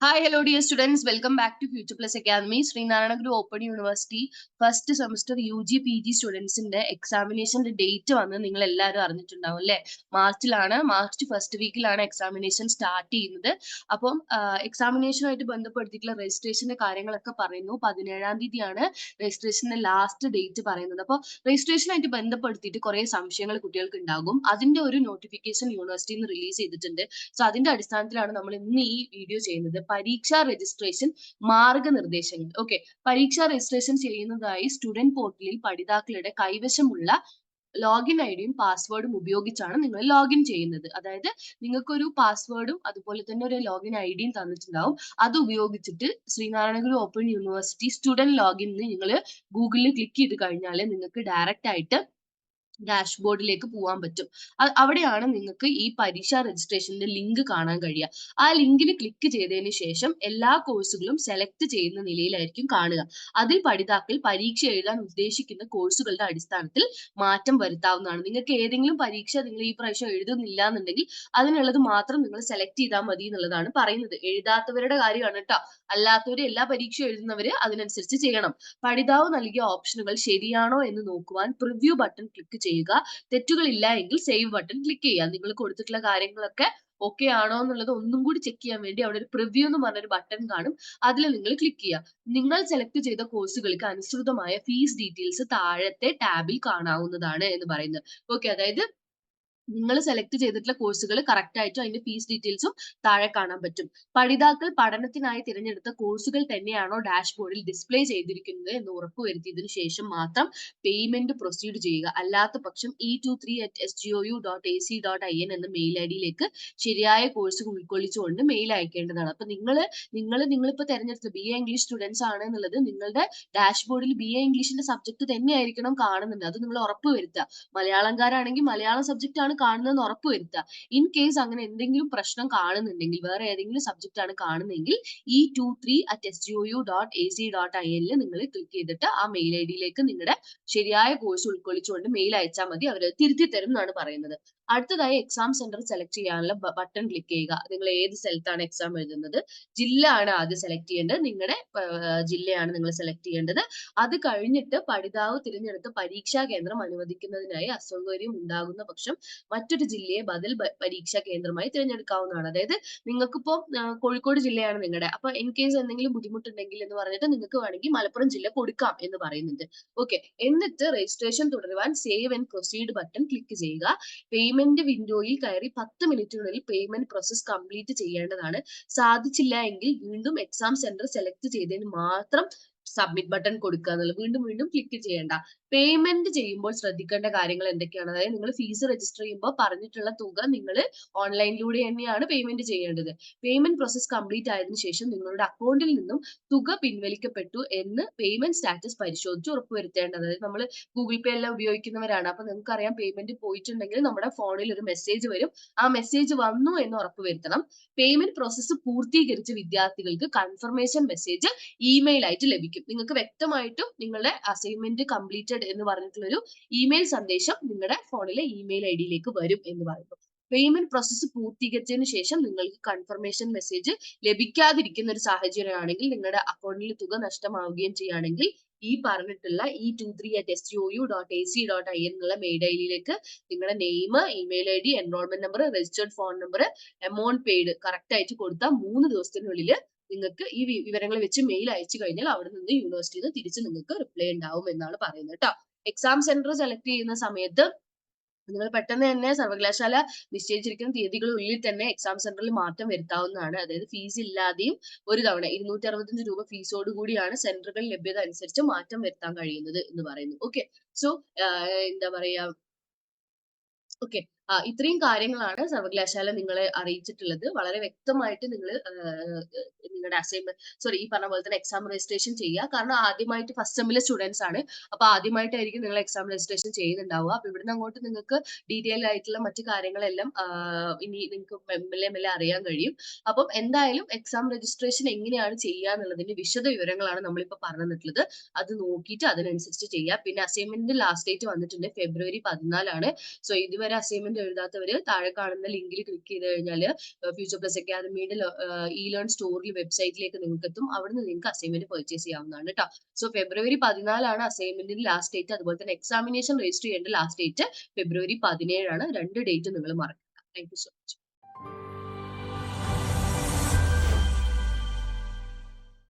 Hi, hello dear students. Welcome back to Future Plus Academy. Srinarayana Guru Open University first semester UG PG സ്റ്റുഡൻസിന്റെ എക്സാമിനേഷന്റെ date വന്ന് നിങ്ങൾ എല്ലാവരും അറിഞ്ഞിട്ടുണ്ടാവും അല്ലേ? മാർച്ച് ഫസ്റ്റ് വീക്കിലാണ് എക്സാമിനേഷൻ സ്റ്റാർട്ട് ചെയ്യുന്നത്. അപ്പം എക്സാമിനേഷനുമായിട്ട് ബന്ധപ്പെടുത്തിയിട്ടുള്ള രജിസ്ട്രേഷന്റെ കാര്യങ്ങളൊക്കെ പറയുന്നു. 17-ാം തീയതിയാണ് രജിസ്ട്രേഷന്റെ ലാസ്റ്റ് ഡേറ്റ് പറയുന്നത്. അപ്പോൾ രജിസ്ട്രേഷനായിട്ട് ബന്ധപ്പെടുത്തിയിട്ട് കുറെ സംശയങ്ങൾ കുട്ടികൾക്ക് ഉണ്ടാകും. അതിന്റെ ഒരു നോട്ടിഫിക്കേഷൻ യൂണിവേഴ്സിറ്റിയിൽ നിന്ന് റിലീസ് ചെയ്തിട്ടുണ്ട്. സോ അതിന്റെ അടിസ്ഥാനത്തിലാണ് നമ്മൾ ഇന്ന് ഈ വീഡിയോ ചെയ്യുന്നത്. പരീക്ഷാ രജിസ്ട്രേഷൻ മാർഗനിർദ്ദേശങ്ങൾ. ഓക്കെ, പരീക്ഷാ രജിസ്ട്രേഷൻ ചെയ്യുന്നതായി സ്റ്റുഡന്റ് പോർട്ടലിൽ പഠിതാക്കളുടെ കൈവശമുള്ള ലോഗിൻ ഐഡിയും പാസ്വേഡും ഉപയോഗിച്ചാണ് നിങ്ങൾ ലോഗിൻ ചെയ്യുന്നത്. അതായത് നിങ്ങൾക്കൊരു പാസ്വേഡും അതുപോലെ തന്നെ ഒരു ലോഗിൻ ഐഡിയും തന്നിട്ടുണ്ടാവും. അത് ഉപയോഗിച്ചിട്ട് ശ്രീനാരായണ ഗുരു ഓപ്പൺ യൂണിവേഴ്സിറ്റി സ്റ്റുഡന്റ് ലോഗിൻ നിങ്ങൾ ഗൂഗിളിൽ ക്ലിക്ക് ചെയ്ത് കഴിഞ്ഞാൽ നിങ്ങൾക്ക് ഡയറക്റ്റ് ആയിട്ട് ഡാഷ്ബോർഡിലേക്ക് പോകാൻ പറ്റും. അവിടെയാണ് നിങ്ങൾക്ക് ഈ പരീക്ഷാ രജിസ്ട്രേഷന്റെ ലിങ്ക് കാണാൻ കഴിയുക. ആ ലിങ്കിൽ ക്ലിക്ക് ചെയ്തതിന് ശേഷം എല്ലാ കോഴ്സുകളും സെലക്ട് ചെയ്യുന്ന നിലയിലായിരിക്കും കാണുക. അതിൽ പഠിതാക്കൾ പരീക്ഷ എഴുതാൻ ഉദ്ദേശിക്കുന്ന കോഴ്സുകളുടെ അടിസ്ഥാനത്തിൽ മാറ്റം വരുത്താവുന്നതാണ്. നിങ്ങൾക്ക് ഏതെങ്കിലും പരീക്ഷ നിങ്ങൾ ഈ പ്രാവശ്യം എഴുതുന്നില്ല എന്നുണ്ടെങ്കിൽ അതിനുള്ളത് മാത്രം നിങ്ങൾ സെലക്ട് ചെയ്താൽ മതി എന്നുള്ളതാണ് പറയുന്നത്. എഴുതാത്തവരുടെ കാര്യമാണ് കേട്ടോ. അല്ലാത്തവർ എല്ലാ പരീക്ഷയും എഴുതുന്നവര് അതിനനുസരിച്ച് ചെയ്യണം. പഠിതാവ് നൽകിയ ഓപ്ഷനുകൾ ശരിയാണോ എന്ന് നോക്കുവാൻ പ്രിവ്യൂ ബട്ടൺ ക്ലിക്ക് ചെയ്യുക. തെറ്റുകളില്ല എങ്കിൽ സേവ് ബട്ടൺ ക്ലിക്ക് ചെയ്യുക. നിങ്ങൾ കൊടുത്തിട്ടുള്ള കാര്യങ്ങളൊക്കെ ഓക്കെ ആണോ എന്നുള്ളത് ഒന്നും കൂടി ചെക്ക് ചെയ്യാൻ വേണ്ടി അവിടെ ഒരു പ്രിവ്യൂ എന്ന് പറഞ്ഞൊരു ബട്ടൺ കാണും. അതിൽ നിങ്ങൾ ക്ലിക്ക് ചെയ്യുക. നിങ്ങൾ സെലക്ട് ചെയ്ത കോഴ്സുകൾക്ക് അനുസൃതമായ ഫീസ് ഡീറ്റെയിൽസ് താഴത്തെ ടാബിൽ കാണാവുന്നതാണ് എന്ന് പറയുന്നത്. ഓക്കെ, അതായത് നിങ്ങൾ സെലക്ട് ചെയ്തിട്ടുള്ള കോഴ്സുകൾ കറക്റ്റ് ആയിട്ടും അതിന്റെ ഫീസ് ഡീറ്റെയിൽസും താഴെ കാണാൻ പറ്റും. പഠിതാക്കൾ പഠനത്തിനായി തിരഞ്ഞെടുത്ത കോഴ്സുകൾ തന്നെയാണോ ഡാഷ്ബോർഡിൽ ഡിസ്പ്ലേ ചെയ്തിരിക്കുന്നത് എന്ന് ഉറപ്പുവരുത്തിയതിനു ശേഷം മാത്രം പേയ്മെന്റ് പ്രൊസീഡ് ചെയ്യുക. അല്ലാത്ത പക്ഷം e23@sgou.ac.in എന്ന മെയിൽ ഐഡിയിലേക്ക് ശരിയായ കോഴ്സ് ഉൾക്കൊള്ളിച്ചുകൊണ്ട് മെയിൽ അയക്കേണ്ടതാണ്. അപ്പൊ നിങ്ങളിപ്പോ തെരഞ്ഞെടുത്ത BA ഇംഗ്ലീഷ് സ്റ്റുഡൻസ് ആണ് എന്നുള്ളത് നിങ്ങളുടെ ഡാഷ്ബോർഡിൽ BA ഇംഗ്ലീഷിന്റെ സബ്ജക്ട് തന്നെ ആയിരിക്കണം കാണുന്നുണ്ട്. അത് നിങ്ങൾ ഉറപ്പുവരുത്തുക. മലയാളംകാരാണെങ്കിൽ മലയാളം സബ്ജക്റ്റ് ആണ് കാണുന്നതെന്ന് ഉറപ്പുവരുത്തുക. ഇൻ കേസ് അങ്ങനെ എന്തെങ്കിലും പ്രശ്നം കാണുന്നുണ്ടെങ്കിൽ, വേറെ ഏതെങ്കിലും സബ്ജക്റ്റ് ആണ് കാണുന്നതെങ്കിൽ e23@sgou.ac.in നിങ്ങൾ ക്ലിക്ക് ചെയ്തിട്ട് ആ മെയിൽ ഐഡിയിലേക്ക് നിങ്ങളുടെ ശരിയായ കോഴ്സ് ഉൾക്കൊള്ളിച്ചുകൊണ്ട് മെയിൽ അയച്ചാൽ മതി. അവർ തിരുത്തി തരും എന്നാണ് പറയുന്നത്. അടുത്തതായി എക്സാം സെന്റർ സെലക്ട് ചെയ്യാനുള്ള ബട്ടൺ ക്ലിക്ക് ചെയ്യുക. നിങ്ങൾ ഏത് സ്ഥലത്താണ് എക്സാം എഴുതുന്നത്, ജില്ല ആണ് ആദ്യം സെലക്ട് ചെയ്യേണ്ടത്. നിങ്ങളുടെ ജില്ലയാണ് നിങ്ങൾ സെലക്ട് ചെയ്യേണ്ടത്. അത് കഴിഞ്ഞിട്ട് പഠിതാവ് തിരഞ്ഞെടുത്ത പരീക്ഷാ കേന്ദ്രം അനുവദിക്കുന്നതിനായി അസൗകര്യം ഉണ്ടാകുന്ന പക്ഷം മറ്റൊരു ജില്ലയെ ബദൽ പരീക്ഷാ കേന്ദ്രമായി തിരഞ്ഞെടുക്കാവുന്നതാണ്. അതായത് നിങ്ങൾക്കിപ്പോ കോഴിക്കോട് ജില്ലയാണ് നിങ്ങളുടെ, അപ്പൊ ഇൻ കേസ് എന്തെങ്കിലും ബുദ്ധിമുട്ടുണ്ടെങ്കിൽ എന്ന് പറഞ്ഞിട്ട് നിങ്ങൾക്ക് വേണമെങ്കിൽ മലപ്പുറം ജില്ല കൊടുക്കാം എന്ന് പറയുന്നുണ്ട്. ഓക്കെ, എന്നിട്ട് രജിസ്ട്രേഷൻ തുടരുവാൻ save and proceed button click ചെയ്യുക. പേയ്മെന്റ് വിൻഡോയിൽ കയറി 10 മിനിറ്റിനുള്ളിൽ പേയ്മെന്റ് പ്രോസസ് കംപ്ലീറ്റ് ചെയ്യേണ്ടതാണ്. സാധിച്ചില്ല എങ്കിൽ വീണ്ടും എക്സാം സെന്റർ സെലക്ട് ചെയ്തതിന് മാത്രം സബ്മിറ്റ് ബട്ടൺ കൊടുക്കുക എന്നുള്ളത്. വീണ്ടും വീണ്ടും ക്ലിക്ക് ചെയ്യേണ്ട. പേയ്മെന്റ് ചെയ്യുമ്പോൾ ശ്രദ്ധിക്കേണ്ട കാര്യങ്ങൾ എന്തൊക്കെയാണ്? അതായത് നിങ്ങൾ ഫീസ് രജിസ്റ്റർ ചെയ്യുമ്പോൾ പറഞ്ഞിട്ടുള്ള തുക നിങ്ങൾ ഓൺലൈനിലൂടെ തന്നെയാണ് പേയ്മെന്റ് ചെയ്യേണ്ടത്. പേയ്മെന്റ് പ്രോസസ് കംപ്ലീറ്റ് ആയതിനു ശേഷം നിങ്ങളുടെ അക്കൗണ്ടിൽ നിന്നും തുക പിൻവലിക്കപ്പെട്ടു എന്ന് പേയ്മെന്റ് സ്റ്റാറ്റസ് പരിശോധിച്ച് ഉറപ്പുവരുത്തേണ്ടത്. അതായത് നമ്മൾ ഗൂഗിൾ പേ എല്ലാം ഉപയോഗിക്കുന്നവരാണ്. അപ്പൊ നിങ്ങൾക്കറിയാം പേയ്മെന്റ് പോയിട്ടുണ്ടെങ്കിൽ നമ്മുടെ ഫോണിൽ ഒരു മെസ്സേജ് വരും. ആ മെസ്സേജ് വന്നു എന്ന് ഉറപ്പുവരുത്തണം. പേയ്മെന്റ് പ്രോസസ്സ് പൂർത്തീകരിച്ച വിദ്യാർത്ഥികൾക്ക് കൺഫർമേഷൻ മെസ്സേജ് ഇമെയിൽ ആയിട്ട് ലഭിക്കും. നിങ്ങൾക്ക് വ്യക്തമായിട്ടും നിങ്ങളുടെ അസൈൻമെന്റ് കംപ്ലീറ്റഡ് എന്ന് പറഞ്ഞിട്ടുള്ളൊരു ഇമെയിൽ സന്ദേശം നിങ്ങളുടെ ഫോണിലെ ഇമെയിൽ ഐഡിയിലേക്ക് വരും എന്ന് പറയുന്നു. പേയ്മെന്റ് പ്രോസസ്സ് പൂർത്തീകരിച്ചതിന് ശേഷം നിങ്ങൾക്ക് കൺഫർമേഷൻ മെസ്സേജ് ലഭിക്കാതിരിക്കുന്ന ഒരു സാഹചര്യമാണെങ്കിൽ, നിങ്ങളുടെ അക്കൗണ്ടിൽ തുക നഷ്ടമാവുകയും ചെയ്യുകയാണെങ്കിൽ ഈ പറഞ്ഞിട്ടുള്ള e23@sgou.ac.in എന്നുള്ള മെയിൽ ഐഡിയിലേക്ക് നിങ്ങളുടെ name, email ID, enrolment number, registered phone number, amount paid correct ആയിട്ട് കൊടുത്താൽ 3 ദിവസത്തിനുള്ളിൽ നിങ്ങൾക്ക് ഈ വിവരങ്ങൾ വെച്ച് മെയിൽ അയച്ചു കഴിഞ്ഞാൽ അവിടെ നിന്ന് യൂണിവേഴ്സിറ്റിയിൽ നിന്ന് തിരിച്ച് നിങ്ങൾക്ക് റിപ്ലൈ ഉണ്ടാവും എന്നാണ് പറയുന്നത് കേട്ടോ. എക്സാം സെന്റർ സെലക്ട് ചെയ്യുന്ന സമയത്ത് നിങ്ങൾ പെട്ടെന്ന് തന്നെ സർവകലാശാല നിശ്ചയിച്ചിരിക്കുന്ന തീയതികളുള്ളിൽ തന്നെ എക്സാം സെന്ററിൽ മാറ്റം വരുത്താവുന്നതാണ്. അതായത് ഫീസ് ഇല്ലാതെയും ഒരു തവണ 265 രൂപ ഫീസോട് കൂടിയാണ് സെന്ററുകൾ ലഭ്യത അനുസരിച്ച് മാറ്റം വരുത്താൻ കഴിയുന്നത് എന്ന് പറയുന്നു. ഓക്കെ, സോ എന്താ പറയാ, ഓക്കെ, ഇത്രയും കാര്യങ്ങളാണ് സർവകലാശാല നിങ്ങളെ അറിയിച്ചിട്ടുള്ളത്. വളരെ വ്യക്തമായിട്ട് നിങ്ങൾ നിങ്ങളുടെ ഈ പറഞ്ഞ പോലെ തന്നെ എക്സാം രജിസ്ട്രേഷൻ ചെയ്യുക. കാരണം ആദ്യമായിട്ട് ഫസ്റ്റ് സെമ്മിലെ സ്റ്റുഡൻസ് ആണ്. അപ്പൊ ആദ്യമായിട്ടായിരിക്കും നിങ്ങൾ എക്സാം രജിസ്ട്രേഷൻ ചെയ്യുന്നുണ്ടാവുക. അപ്പൊ ഇവിടുന്ന് അങ്ങോട്ട് നിങ്ങൾക്ക് ഡീറ്റെയിൽ ആയിട്ടുള്ള മറ്റു കാര്യങ്ങളെല്ലാം ഇനി നിങ്ങൾക്ക് മെല്ലെ മെല്ലെ അറിയാൻ കഴിയും. അപ്പം എന്തായാലും എക്സാം രജിസ്ട്രേഷൻ എങ്ങനെയാണ് ചെയ്യുക എന്നുള്ളതിന്റെ വിശദ വിവരങ്ങളാണ് നമ്മളിപ്പോ പറഞ്ഞു തന്നിട്ടുള്ളത്. അത് നോക്കിയിട്ട് അതിനനുസരിച്ച് ചെയ്യുക. പിന്നെ അസൈൻമെന്റ് ലാസ്റ്റ് ഡേറ്റ് വന്നിട്ടുണ്ട് ഫെബ്രുവരി 14 ആണ്. സോ ഇതുവരെ അസൈൻമെന്റ് എഴുതാത്തവര് താഴെ കാണുന്ന ലിങ്കിൽ ക്ലിക്ക് ചെയ്ത് കഴിഞ്ഞാൽ ഫ്യൂച്ചർ പ്ലസ് അക്കാദമിയുടെ ഇ ലേൺ സ്റ്റോറിൽ വെബ്സൈറ്റിലേക്ക് നിങ്ങൾക്ക് എത്തും. അവിടുന്ന് നിങ്ങൾക്ക് അസൈൻമെന്റ് പർച്ചേസ് ചെയ്യാവുന്നതാണ് കേട്ടോ. സോ ഫെബ്രുവരി 14 അസൈൻമെന്റിന്റെ ലാസ്റ്റ് ഡേറ്റ്. അതുപോലെ തന്നെ എക്സാമിനേഷൻ രജിസ്റ്റർ ചെയ്യേണ്ട ലാസ്റ്റ് ഡേറ്റ് ഫെബ്രുവരി 17 2 ഡേറ്റ് നിങ്ങൾ മറക്കണ്ട. Thank you so much.